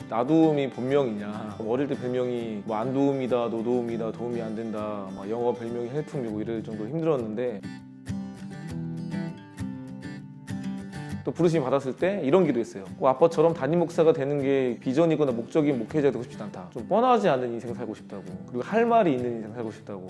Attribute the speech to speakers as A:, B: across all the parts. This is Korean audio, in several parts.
A: 나도움이 본명이냐, 어릴 때 별명이 뭐 안도움이다, 노도움이다, 도움이 안 된다, 막 영어 별명이 헬프미고 이럴 정도로 힘들었는데, 또 부르심이 받았을 때 이런 기도했어요. 꼭 아빠처럼 담임 목사가 되는 게 비전이거나 목적인 목회자가 되고 싶지 않다. 좀 뻔하지 않은 인생 살고 싶다고, 그리고 할 말이 있는 인생 살고 싶다고.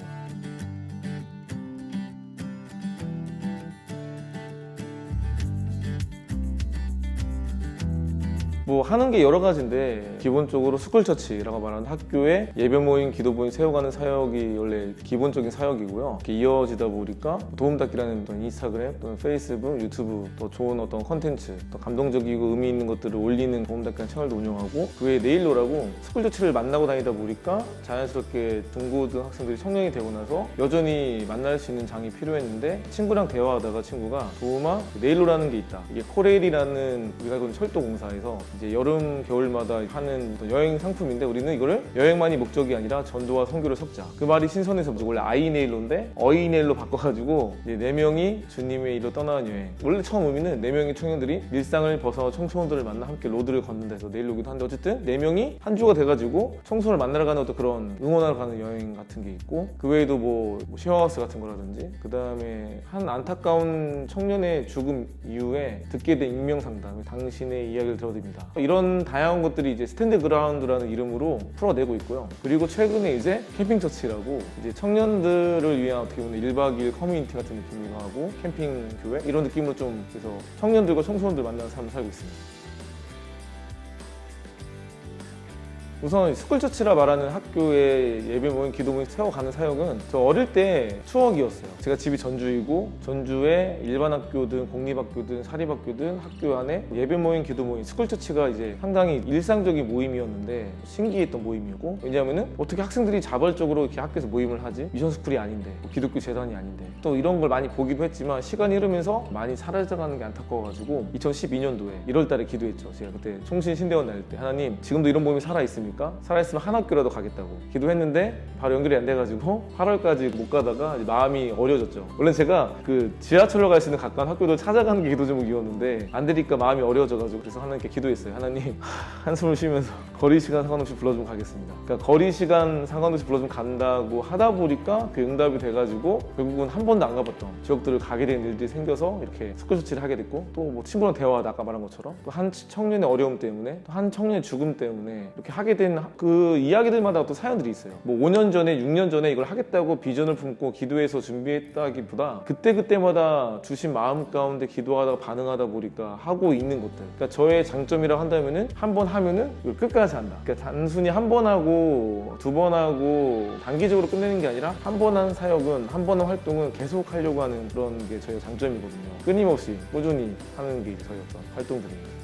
A: 뭐 하는 게 여러 가지인데, 기본적으로 스쿨처치라고 말하는 학교에 예배 모임, 기도 모임 세워가는 사역이 원래 기본적인 사역이고요. 이렇게 이어지다 보니까 도움닫기라는 어떤 인스타그램 또는 페이스북, 유튜브 더 좋은 어떤 컨텐츠, 더 감동적이고 의미 있는 것들을 올리는 도움닫기라는 채널도 운영하고, 그 외에 네일로라고 스쿨처치를 만나고 다니다 보니까 자연스럽게 중고등 학생들이 청년이 되고 나서 여전히 만날 수 있는 장이 필요했는데, 친구랑 대화하다가 친구가 도움아, 네일로라는 게 있다. 이게 코레일이라는 우리가 알고 있는 철도공사에서 이제 여름 겨울마다 하는 여행 상품인데, 우리는 이거를 여행만이 목적이 아니라 전도와 선교를 섞자. 그 말이 신선해서 원래 아이네일로인데 어이네일로 바꿔가지고 이제 4명이 주님의 일로 떠나는 여행. 원래 처음 의미는 4명의 청년들이 일상을 벗어 청소년들을 만나 함께 로드를 걷는다 해서 네일로기도 한데, 어쨌든 4명이 한 주가 돼가지고 청소년을 만나러 가는 어떤 그런 응원하러 가는 여행 같은 게 있고, 그 외에도 뭐 쉐어하우스 같은 거라든지, 그 다음에 한 안타까운 청년의 죽음 이후에 듣게 된 익명상담, 당신의 이야기를 들어드립니다. 이런 다양한 것들이 이제 스탠드그라운드라는 이름으로 풀어내고 있고요. 그리고 최근에 이제 캠핑처치라고 이제 청년들을 위한 어떻게 보면 1박 2일 커뮤니티 같은 느낌이기도 하고, 캠핑 교회 이런 느낌으로 좀 그래서 청년들과 청소년들 만나는 삶을 살고 있습니다. 우선 스쿨처치라 말하는 학교에 예배 모임, 기도 모임 세워가는 사역은 저 어릴 때 추억이었어요. 제가 집이 전주이고, 전주에 일반 학교든 공립학교든 사립학교든 학교 안에 예배 모임, 기도 모임, 스쿨처치가 이제 상당히 일상적인 모임이었는데 신기했던 모임이었고, 왜냐하면은 어떻게 학생들이 자발적으로 이렇게 학교에서 모임을 하지? 미션스쿨이 아닌데, 기독교 재단이 아닌데, 또 이런 걸 많이 보기도 했지만 시간이 흐르면서 많이 사라져가는 게 안타까워가지고 2012년도에 1월달에 기도했죠. 제가 그때 총신 신대원 다닐 때, 하나님 지금도 이런 모임이 살아있습니까? 살아있으면 한 학교라도 가겠다고 기도했는데 바로 연결이 안 돼가지고 8월까지 못 가다가 이제 마음이 어려워졌죠. 원래 제가 그 지하철로 갈 수 있는 가까운 학교도 찾아가는 게 기도 제목이었는데 안 되니까 마음이 어려워져가지고, 그래서 하나님께 기도했어요. 하나님, 한숨을 쉬면서 거리 시간 상관없이 불러주면 가겠습니다. 그러니까 거리 시간 상관없이 불러주면 간다고 하다 보니까 그 응답이 돼가지고 결국은 한 번도 안 가봤던 지역들을 가게 된 일들이 생겨서 이렇게 스쿨처치를 하게 됐고, 또 뭐 친구랑 대화하다 아까 말한 것처럼 또 한 청년의 어려움 때문에, 또 한 청년의 죽음 때문에 이렇게 하게 된 그 이야기들마다 또 사연들이 있어요. 뭐 5년 전에 6년 전에 이걸 하겠다고 비전을 품고 기도해서 준비했다기보다 그때그때마다 주신 마음 가운데 기도하다가 반응하다 보니까 하고 있는 것들. 그러니까 저의 장점이라고 한다면은 한 번 하면은 이걸 끝까지 한다. 그러니까 단순히 한 번 하고 두 번 하고 단기적으로 끝내는 게 아니라 한 번 한 사역은, 한 번 한 활동은 계속 하려고 하는 그런 게 저희의 장점이거든요. 끊임없이 꾸준히 하는 게 저희 어떤 활동들이에요.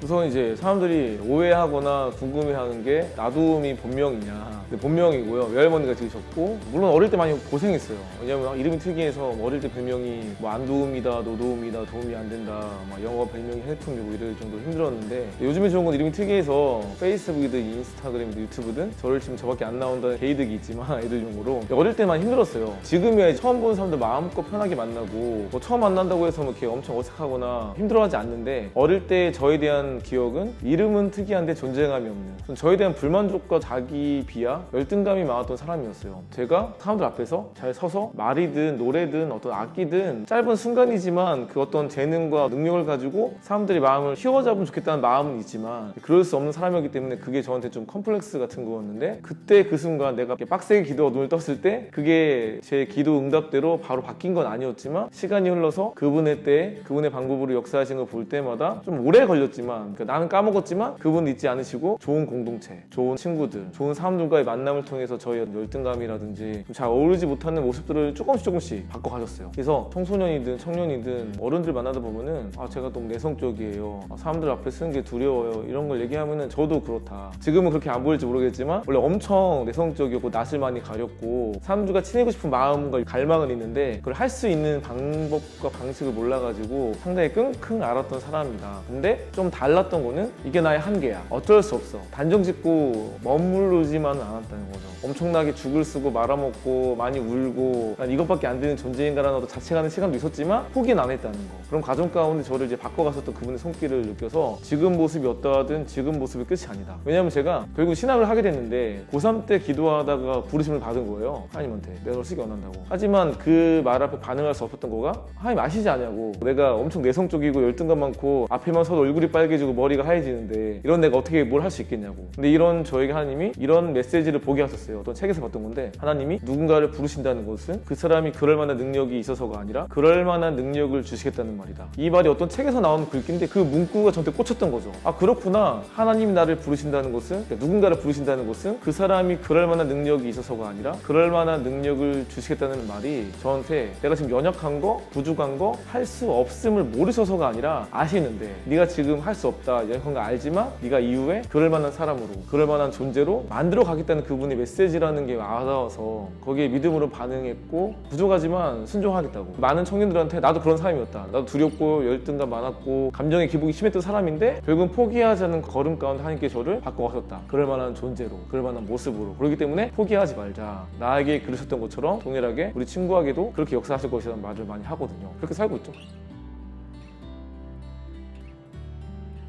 A: 우선 이제 사람들이 오해하거나 궁금해하는 게 나도움이 본명이냐. 근데 본명이고요. 외할머니가 지으셨고, 물론 어릴 때 많이 고생했어요. 왜냐면 이름이 특이해서 어릴 때 별명이 뭐 안도움이다, 노도움이다, 도움이 안 된다, 막 영어 별명이 헬프미고 이럴 정도로 힘들었는데, 요즘에 좋은 건 이름이 특이해서 페이스북이든 인스타그램이든 유튜브든 저를 치면 저밖에 안 나온다는 개이득이 있지만 애들용으로 어릴 때 많이 힘들었어요. 지금이야 처음 보는 사람들 마음껏 편하게 만나고, 뭐 처음 만난다고 해서 뭐 이렇게 엄청 어색하거나 힘들어하지 않는데, 어릴 때 저에 대한 기억은 이름은 특이한데 존재감이 없는, 저에 대한 불만족과 자기 비하, 열등감이 많았던 사람이었어요. 제가 사람들 앞에서 잘 서서 말이든 노래든 어떤 악기든 짧은 순간이지만 그 어떤 재능과 능력을 가지고 사람들이 마음을 휘어잡으면 좋겠다는 마음은 있지만 그럴 수 없는 사람이었기 때문에 그게 저한테 좀 컴플렉스 같은 거였는데, 그때 그 순간 내가 빡세게 기도하고 눈을 떴을 때 그게 제 기도 응답대로 바로 바뀐 건 아니었지만, 시간이 흘러서 그분의 때에 그분의 방법으로 역사하신 걸 볼 때마다 좀 오래 걸렸지만, 그러니까 나는 까먹었지만 그분 잊지 않으시고 좋은 공동체, 좋은 친구들, 좋은 사람들과의 만남을 통해서 저희 열등감이라든지 잘 어울리지 못하는 모습들을 조금씩 바꿔가셨어요. 그래서 청소년이든 청년이든 어른들 만나다 보면은 제가 너무 내성적이에요, 사람들 앞에 쓰는 게 두려워요, 이런 걸 얘기하면은 저도 그렇다. 지금은 그렇게 안 보일지 모르겠지만 원래 엄청 내성적이었고 낯을 많이 가렸고 사람들과 친해지고 싶은 마음과 갈망은 있는데 그걸 할 수 있는 방법과 방식을 몰라가지고 상당히 끙끙 앓았던 사람이다. 근데 좀 말랐던 거는 이게 나의 한계야. 어쩔 수 없어. 단정 짓고 머무르지만은 않았다는 거죠. 엄청나게 죽을 쓰고 말아먹고 많이 울고 난 이것밖에 안 되는 존재인가라는 어떤 자책하는 시간도 있었지만 포기는 안 했다는 거. 그런 과정 가운데 저를 이제 바꿔갔었던 그분의 손길을 느껴서 지금 모습이 어떠하든 지금 모습이 끝이 아니다. 왜냐면 제가 결국 신학을 하게 됐는데 고3 때 기도하다가 부르심을 받은 거예요. 하나님한테 내가 널 쓰기 원한다고. 하지만 그 말 앞에 반응할 수 없었던 거가 하나님 아시지 않냐고. 내가 엄청 내성적이고 열등감 많고 앞에만 서도 얼굴이 빨개지고 머리가 하얘지는데 이런 내가 어떻게 뭘 할 수 있겠냐고. 근데 이런 저에게 하나님이 이런 메시지를 보게 하셨어요. 어떤 책에서 봤던 건데 하나님이 누군가를 부르신다는 것은 그 사람이 그럴 만한 능력이 있어서가 아니라 그럴 만한 능력을 주시겠다는 말이다. 이 말이 어떤 책에서 나온 글귀인데 그 문구가 저한테 꽂혔던 거죠. 아 그렇구나. 하나님이 나를 부르신다는 것은 그러니까 누군가를 부르신다는 것은 그 사람이 그럴 만한 능력이 있어서가 아니라 그럴 만한 능력을 주시겠다는 말이 저한테 내가 지금 연약한 거, 부족한 거, 할 수 없음을 모르셔서가 아니라 아시는데 네가 지금 할 수 없다, 연약한 거 알지만 네가 이후에 그럴 만한 사람으로, 그럴 만한 존재로 만들어 가겠다는 그분의 메시지라는 게 와닿아서 거기에 믿음으로 반응했고 부족하지만 순종하겠다고. 많은 청년들한테 나도 그런 사람이었다. 나도 두렵고 열등감 많았고 감정의 기복이 심했던 사람인데 결국은 포기하지 않는 걸음 가운데 하나님께 저를 바꿔가셨다. 그럴 만한 존재로, 그럴 만한 모습으로. 그렇기 때문에 포기하지 말자. 나에게 그러셨던 것처럼 동일하게 우리 친구에게도 그렇게 역사하실 것이라는 말을 많이 하거든요. 그렇게 살고 있죠.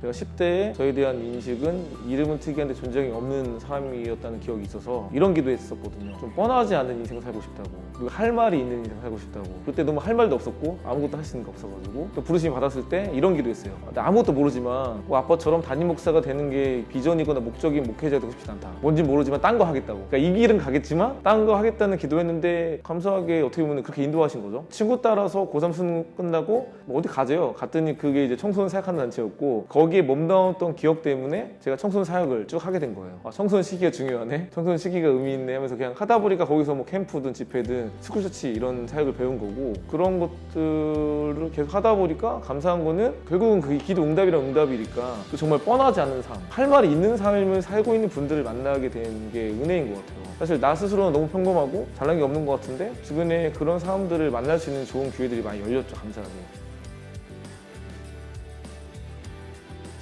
A: 제가 10대에 저에 대한 인식은 이름은 특이한데 존재감이 없는 사람이었다는 기억이 있어서 이런 기도했었거든요. 좀 뻔하지 않은 인생을 살고 싶다고, 그리고 할 말이 있는 인생을 살고 싶다고. 그때 너무 할 말도 없었고 아무것도 할 수 있는 게 없어가지고 또 부르심이 받았을 때 이런 기도했어요. 아무것도 모르지만 뭐 아빠처럼 담임 목사가 되는 게 비전이거나 목적인 목회자가 되고 싶지 않다. 뭔지 모르지만 딴 거 하겠다고. 그러니까 이 길은 가겠지만 딴 거 하겠다는 기도했는데 감사하게 어떻게 보면 그렇게 인도하신 거죠. 친구 따라서 고3 수능 끝나고 뭐 어디 가재요. 갔더니 그게 이제 청소년 사역하는 단체였고 거기에 몸담았던 기억 때문에 제가 청소년 사역을 쭉 하게 된 거예요. 아, 청소년 시기가 중요하네, 청소년 시기가 의미 있네 하면서 그냥 하다 보니까 거기서 뭐 캠프든 집회든 스쿨처치 이런 사역을 배운 거고, 그런 것들을 계속 하다 보니까 감사한 거는 결국은 그게 기도 응답이란 응답이니까 정말 뻔하지 않은 삶, 할 말이 있는 삶을 살고 있는 분들을 만나게 된 게 은혜인 것 같아요. 사실 나 스스로는 너무 평범하고 잘난 게 없는 것 같은데 주변에 그런 사람들을 만날 수 있는 좋은 기회들이 많이 열렸죠. 감사하게.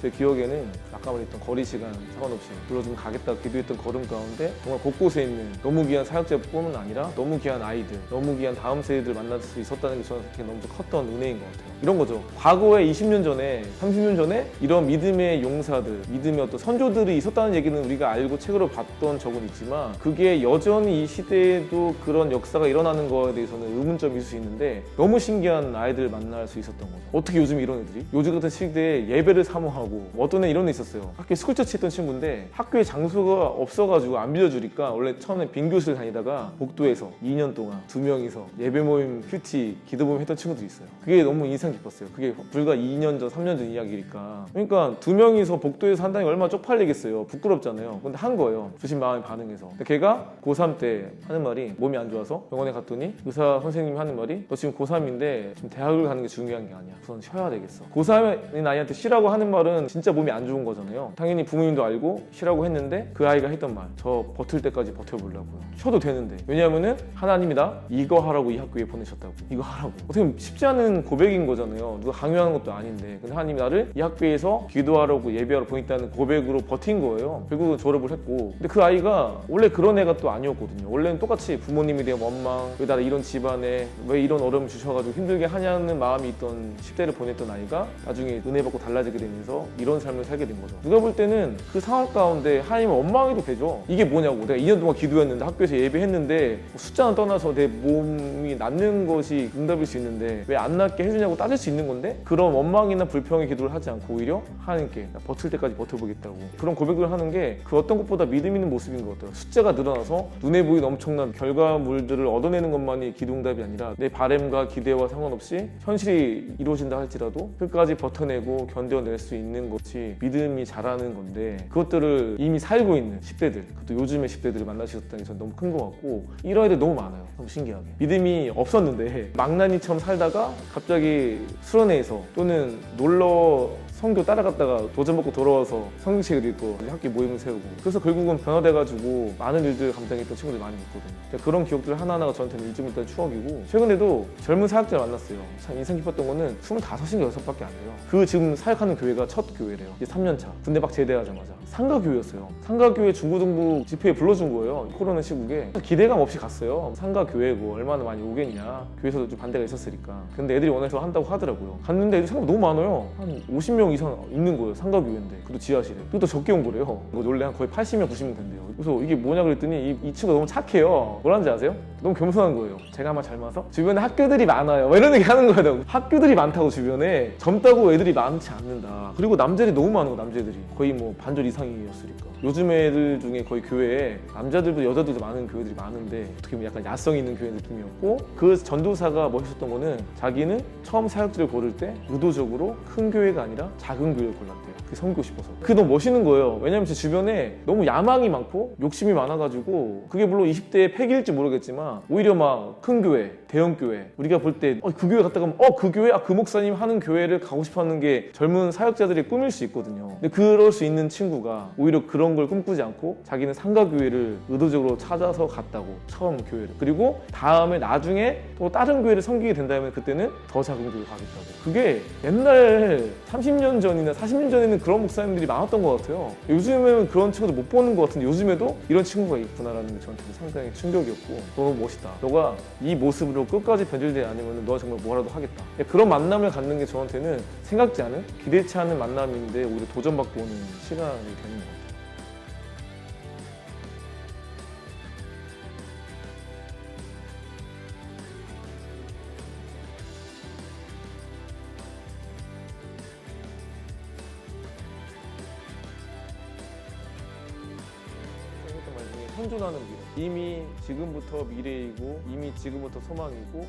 A: 제 기억에는 아까 말했던 거리 시간 상관없이 불러주면 가겠다 기도했던 걸음 가운데 정말 곳곳에 있는 너무 귀한 사역자뿐만 아니라 너무 귀한 아이들, 너무 귀한 다음 세대들 만날 수 있었다는 게 저한테 너무 컸던 은혜인 것 같아요. 이런 거죠. 과거에 20년 전에, 30년 전에 이런 믿음의 용사들, 믿음의 어떤 선조들이 있었다는 얘기는 우리가 알고 책으로 봤던 적은 있지만 그게 여전히 이 시대에도 그런 역사가 일어나는 거에 대해서는 의문점이 있을 수 있는데 너무 신기한 아이들을 만날 수 있었던 거죠. 어떻게 요즘 이런 애들이? 요즘 같은 시대에 예배를 사모하고, 어떤 애 이런 애 있었어요. 학교에 스쿨처치 했던 친구인데 학교에 장소가 없어가지고 안 빌려주니까 원래 처음에 빈 교실 다니다가 복도에서 2년 동안 2명이서 예배 모임, 큐티, 기도 모임 했던 친구들이 있어요. 그게 너무 인상 깊었어요. 그게 불과 2년 전, 3년 전 이야기니까. 그러니까 2명이서 복도에서 한다는 게 얼마나 쪽팔리겠어요. 부끄럽잖아요. 근데 한 거예요. 주신 마음에 반응해서. 근데 걔가 고3 때 하는 말이, 몸이 안 좋아서 병원에 갔더니 의사 선생님이 하는 말이 너 지금 고3인데 지금 대학을 가는 게 중요한 게 아니야. 우선 쉬어야 되겠어. 고3인 아이한테 쉬라고 하는 말은 진짜 몸이 안 좋은 거잖아요. 당연히 부모님도 알고 쉬라고 했는데 그 아이가 했던 말, 저 버틸 때까지 버텨보려고요. 쉬어도 되는데. 왜냐하면은 하나님이 나 이거 하라고 이 학교에 보내셨다고. 이거 하라고. 어떻게 보면 쉽지 않은 고백인 거잖아요. 누가 강요하는 것도 아닌데. 근데 하나님이 나를 이 학교에서 기도하라고 예배하러 보냈다는 고백으로 버틴 거예요. 결국은 졸업을 했고. 근데 그 아이가 원래 그런 애가 또 아니었거든요. 원래는 똑같이 부모님에 대한 원망, 왜 나를 이런 집안에 왜 이런 어려움을 주셔가지고 힘들게 하냐는 마음이 있던 10대를 보냈던 아이가 나중에 은혜 받고 달라지게 되면서 이런 삶을 살게 된 거죠. 누가 볼 때는 그 상황 가운데 하나님은 원망해도 되죠. 이게 뭐냐고. 내가 2년 동안 기도했는데 학교에서 예배했는데 숫자는 떠나서 내 몸이 낫는 것이 응답일 수 있는데 왜 안 낫게 해주냐고 따질 수 있는 건데 그런 원망이나 불평의 기도를 하지 않고 오히려 하나님께 나 버틸 때까지 버텨보겠다고 그런 고백을 하는 게 그 어떤 것보다 믿음 있는 모습인 것 같아요. 숫자가 늘어나서 눈에 보이는 엄청난 결과물들을 얻어내는 것만이 기도 응답이 아니라 내 바램과 기대와 상관없이 현실이 이루어진다 할지라도 끝까지 버텨내고 견뎌낼 수 있는 것이 믿음이 자라는 건데 그것들을 이미 살고 있는 10대들, 그것도 요즘의 10대들을 만나셨다는 게 저는 너무 큰 것 같고 이런 애들 너무 많아요. 너무 신기하게. 믿음이 없었는데 망나니처럼 살다가 갑자기 수련회에서 또는 놀러 선교 따라갔다가 도전 먹고 돌아와서 성경책을 읽고 학교 모임을 세우고 그래서 결국은 변화돼가지고 많은 일들을 감당했던 친구들이 많이 있거든요. 그런 기억들 하나하나가 저한테는 일주일단 추억이고 최근에도 젊은 사역자를 만났어요. 참 인상 깊었던 거는 25인가 6밖에 안 돼요. 그 지금 사역하는 교회가 첫 교회래요. 이제 3년차 군대 막 제대하자마자 상가교회였어요. 상가교회 중고등부 집회에 불러준 거예요. 코로나 시국에 기대감 없이 갔어요. 상가교회고 얼마나 많이 오겠냐. 교회에서도 좀 반대가 있었으니까. 근데 애들이 원해서 한다고 하더라고요. 갔는데 애들 생각보다 너무 많아요. 한 50명 이상 있는 거예요. 상가교회인데. 그것도 지하실에. 그것도 적게 온 거래요. 원래 한 거의 80명, 90명 된대요. 그래서 이게 뭐냐 그랬더니 이 친구가 너무 착해요. 뭐라는지 아세요? 너무 겸손한 거예요. 제가 아마 닮아서? 주변에 학교들이 많아요. 뭐 이런 얘기 하는 거예요. 학교들이 많다고 주변에 젊다고 애들이 많지 않는다. 그리고 남자들이 너무 많은 거 남자들이. 거의 뭐 반절 이상이었으니까. 요즘 애들 중에 거의 교회에 남자들도 여자들도 많은 교회들이 많은데 어떻게 보면 약간 야성 있는 교회 느낌이었고 그 전도사가 멋있었던 거는 자기는 처음 사역지를 고를 때 의도적으로 큰 교회가 아니라 작은 교회를 골랐대요. 그게 섬기고 싶어서. 그게 너무 멋있는 거예요. 왜냐면 제 주변에 너무 야망이 많고 욕심이 많아가지고 그게 물론 20대의 패기일지 모르겠지만 오히려 막 큰 교회, 대형 교회 우리가 볼 때 그 교회 갔다 가면 그 교회? 그 목사님 하는 교회를 가고 싶어하는 게 젊은 사역자들의 꿈일 수 있거든요. 근데 그럴 수 있는 친구가 오히려 그런 걸 꿈꾸지 않고 자기는 상가교회를 의도적으로 찾아서 갔다고. 처음 교회를. 그리고 다음에 나중에 또 다른 교회를 섬기게 된다면 그때는 더 작은 교회 가겠다고. 그게 옛날 30년 전이나 40년 전에는 그런 목사님들이 많았던 것 같아요. 요즘에는 그런 친구들 못 보는 것 같은데 요즘에도 이런 친구가 있구나라는 게 저한테 상당히 충격이었고 너무 멋있다. 너가 이 모습으로 끝까지 변질되지 않으면 너 정말 뭐라도 하겠다. 그런 만남을 갖는 게 저한테는 생각지 않은 기대치 않은 만남인데 오히려 도전받고 오는 시간이 되는 것 같아요. 생각했던 말 중에 현존하는 미래. 이미 지금부터 미래이고 이미 지금부터 소망이고